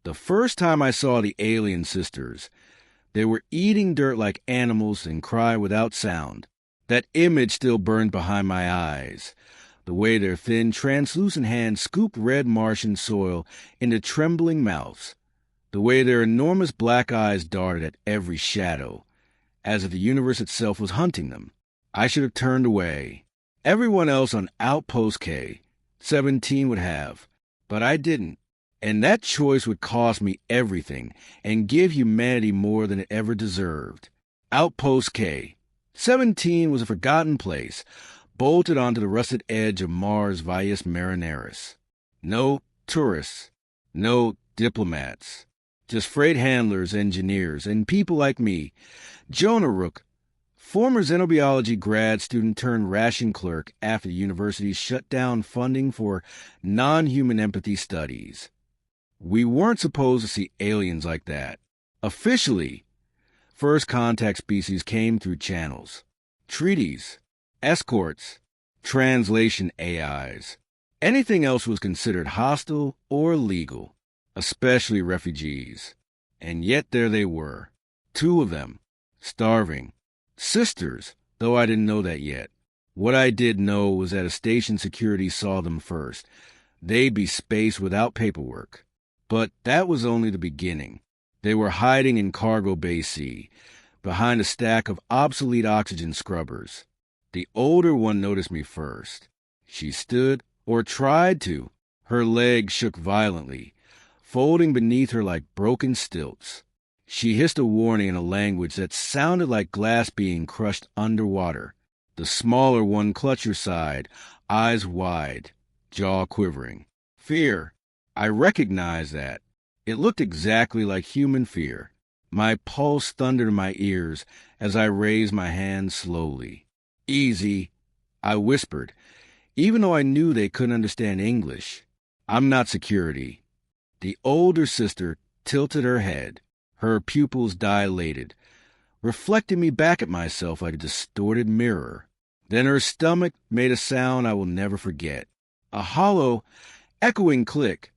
The first time I saw the alien sisters, they were eating dirt like animals and cry without sound. That image still burned behind my eyes. The way their thin, translucent hands scooped red Martian soil into trembling mouths. The way their enormous black eyes darted at every shadow, as if the universe itself was hunting them. I should have turned away. Everyone else on Outpost K, 17 would have, but I didn't. And that choice would cost me everything and give humanity more than it ever deserved. Outpost K, 17 was a forgotten place, bolted onto the rusted edge of Mars Vias Marineris. No tourists, no diplomats, just freight handlers, engineers, and people like me, Jonah Rook, former xenobiology grad student turned ration clerk after the university shut down funding for non-human empathy studies. We weren't supposed to see aliens like that. Officially, first contact species came through channels, treaties, escorts, translation AIs. Anything else was considered hostile or illegal, especially refugees. And yet there they were, 2 of them, starving. Sisters, though I didn't know that yet. What I did know was that a station security saw them first. They'd be spaced without paperwork. But that was only the beginning. They were hiding in Cargo Bay C, behind a stack of obsolete oxygen scrubbers. The older one noticed me first. She stood, or tried to. Her legs shook violently, folding beneath her like broken stilts. She hissed a warning in a language that sounded like glass being crushed underwater. The smaller one clutched her side, eyes wide, jaw quivering. Fear. I recognized that. It looked exactly like human fear. My pulse thundered in my ears as I raised my hand slowly. Easy, I whispered, even though I knew they couldn't understand English. I'm not security. The older sister tilted her head, her pupils dilated, reflecting me back at myself like a distorted mirror. Then her stomach made a sound I will never forget. A hollow, echoing click,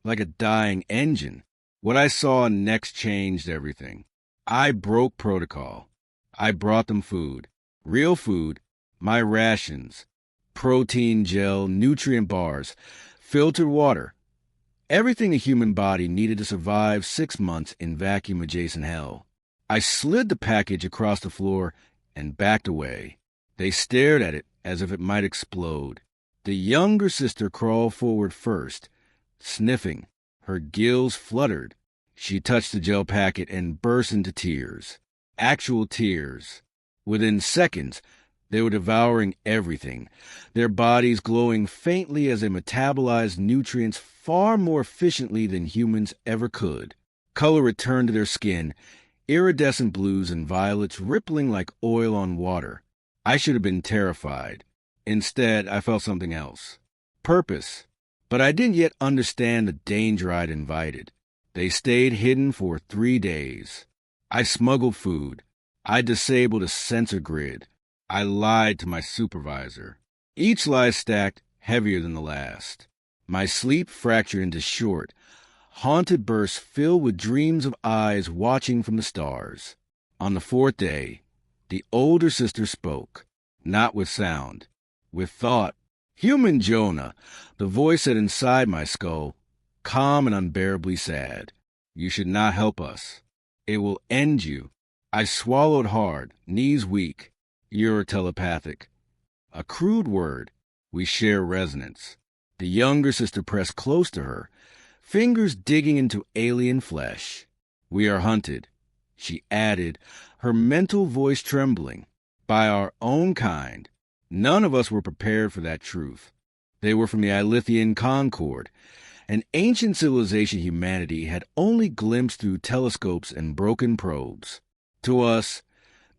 like a dying engine. What I saw next changed everything. I broke protocol. I brought them food. Real food. My rations. Protein gel, nutrient bars, filtered water. Everything the human body needed to survive 6 months in vacuum-adjacent hell. I slid the package across the floor and backed away. They stared at it as if it might explode. The younger sister crawled forward first, sniffing. Her gills fluttered. She touched the gel packet and burst into tears. Actual tears. Within seconds, they were devouring everything, their bodies glowing faintly as they metabolized nutrients far more efficiently than humans ever could. Color returned to their skin, iridescent blues and violets rippling like oil on water. I should have been terrified. Instead, I felt something else. Purpose. But I didn't yet understand the danger I'd invited. They stayed hidden for 3 days. I smuggled food. I disabled a sensor grid. I lied to my supervisor. Each lie stacked heavier than the last. My sleep fractured into short, haunted bursts filled with dreams of eyes watching from the stars. On the 4th day, the older sister spoke, not with sound, with thought. Human Jonah, the voice said inside my skull, calm and unbearably sad. You should not help us. It will end you. I swallowed hard, knees weak. You're telepathic. A crude word. We share resonance. The younger sister pressed close to her, fingers digging into alien flesh. We are hunted, she added, her mental voice trembling, by our own kind. None of us were prepared for that truth. They were from the Ilithian Concord, an ancient civilization humanity had only glimpsed through telescopes and broken probes. To us,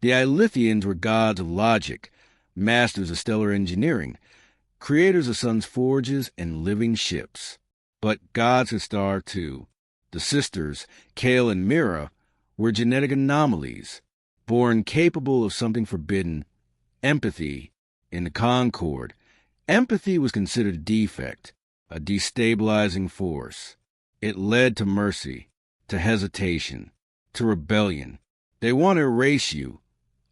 the Ilithians were gods of logic, masters of stellar engineering, creators of suns' forges and living ships. But gods could starve too. The sisters, Kale and Mira, were genetic anomalies, born capable of something forbidden, empathy. In the Concord, empathy was considered a defect, a destabilizing force. It led to mercy, to hesitation, to rebellion. They want to erase you,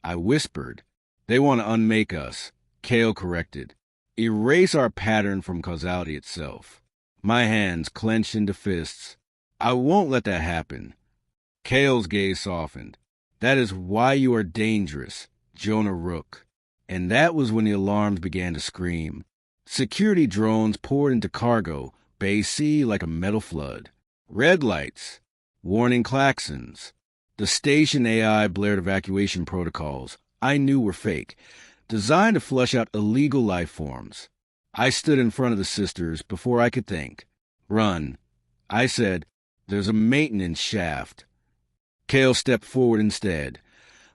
I whispered. They want to unmake us, Kale corrected. Erase our pattern from causality itself. My hands clenched into fists. I won't let that happen. Kale's gaze softened. That is why you are dangerous, Jonah Rook. And that was when the alarms began to scream. Security drones poured into cargo, Bay C like a metal flood. Red lights, warning klaxons. The station AI blared evacuation protocols I knew were fake, designed to flush out illegal life forms. I stood in front of the sisters before I could think. Run. I said, there's a maintenance shaft. Kale stepped forward instead,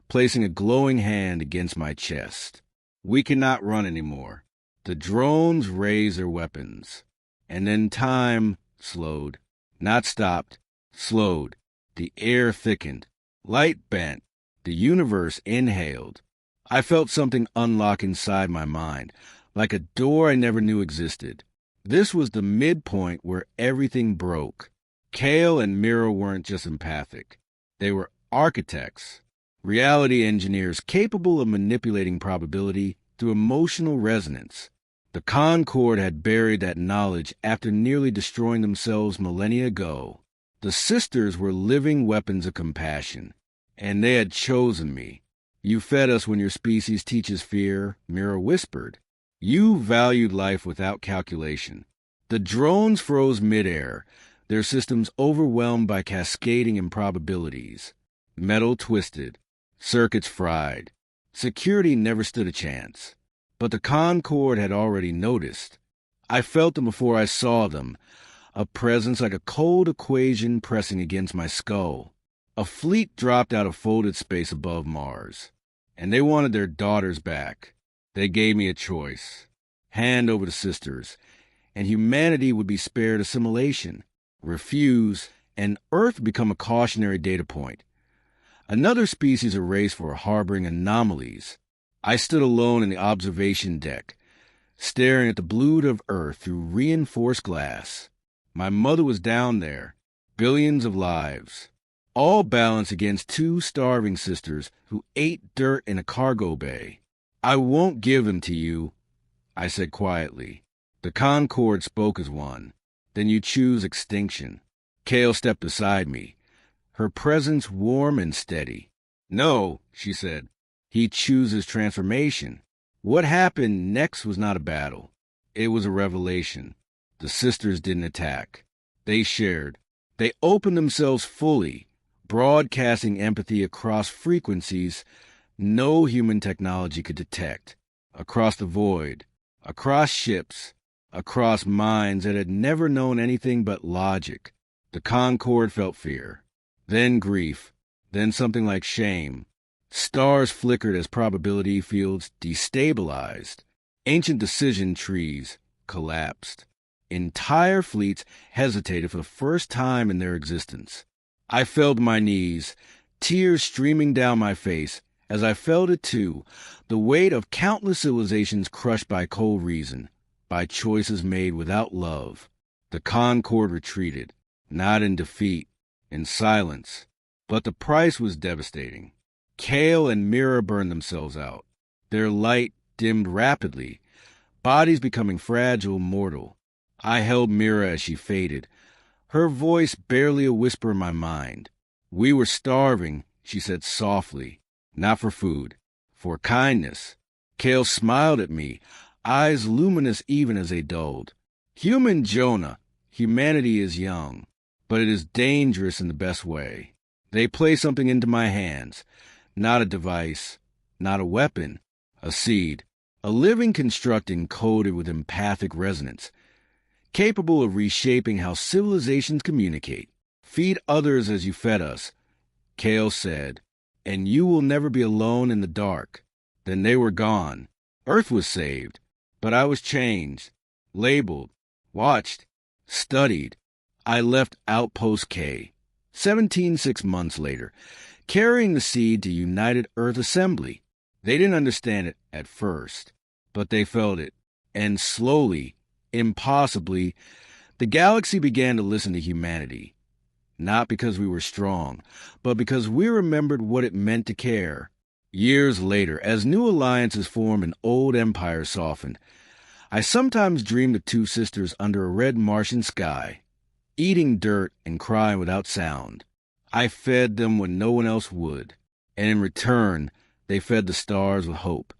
placing a glowing hand against my chest. We cannot run anymore. The drones raised their weapons. And then time slowed. Not stopped. Slowed. The air thickened. Light bent. The universe inhaled. I felt something unlock inside my mind, like a door I never knew existed. This was the midpoint where everything broke. Kale and Mira weren't just empathic. They were architects, reality engineers capable of manipulating probability through emotional resonance. The Concord had buried that knowledge after nearly destroying themselves millennia ago. The sisters were living weapons of compassion, and they had chosen me. You fed us when your species teaches fear, Mira whispered. You valued life without calculation. The drones froze midair, their systems overwhelmed by cascading improbabilities. Metal twisted, circuits fried. Security never stood a chance. But the Concord had already noticed. I felt them before I saw them, a presence like a cold equation pressing against my skull. A fleet dropped out of folded space above Mars, and they wanted their daughters back. They gave me a choice. Hand over the sisters, and humanity would be spared assimilation. Refuse, and Earth become a cautionary data point. Another species erased for harboring anomalies. I stood alone in the observation deck, staring at the blue of Earth through reinforced glass. My mother was down there, billions of lives, all balanced against two starving sisters who ate dirt in a cargo bay. I won't give them to you, I said quietly. The Concord spoke as one. Then you choose extinction. Kale stepped beside me, her presence warm and steady. No, she said. He chooses transformation. What happened next was not a battle. It was a revelation. The sisters didn't attack. They shared. They opened themselves fully, broadcasting empathy across frequencies no human technology could detect, across the void, across ships, across minds that had never known anything but logic. The Concord felt fear, then grief, then something like shame. Stars flickered as probability fields destabilized. Ancient decision trees collapsed. Entire fleets hesitated for the first time in their existence. I fell to my knees, tears streaming down my face, as I felt it too, the weight of countless civilizations crushed by cold reason, by choices made without love. The Concord retreated, not in defeat, in silence. But the price was devastating. Kale and Mira burned themselves out. Their light dimmed rapidly, bodies becoming fragile, mortal. I held Mira as she faded, her voice barely a whisper in my mind. We were starving, she said softly, not for food, for kindness. Kale smiled at me, eyes luminous even as they dulled. Human Jonah, humanity is young, but it is dangerous in the best way. They place something into my hands, not a device, not a weapon, a seed, a living construct encoded with empathic resonance, capable of reshaping how civilizations communicate. Feed others as you fed us, Kale said, and you will never be alone in the dark. Then they were gone. Earth was saved, but I was changed, labeled, watched, studied. I left Outpost K, 6 months later, carrying the seed to United Earth Assembly. They didn't understand it at first, but they felt it, and slowly, impossibly, The galaxy began to listen to humanity, not because we were strong, but because we remembered what it meant to care. Years later, as new alliances formed and old empires softened, I sometimes dreamed of two sisters under a red Martian sky, eating dirt and crying without sound. I fed them when no one else would, and in return, they fed the stars with hope.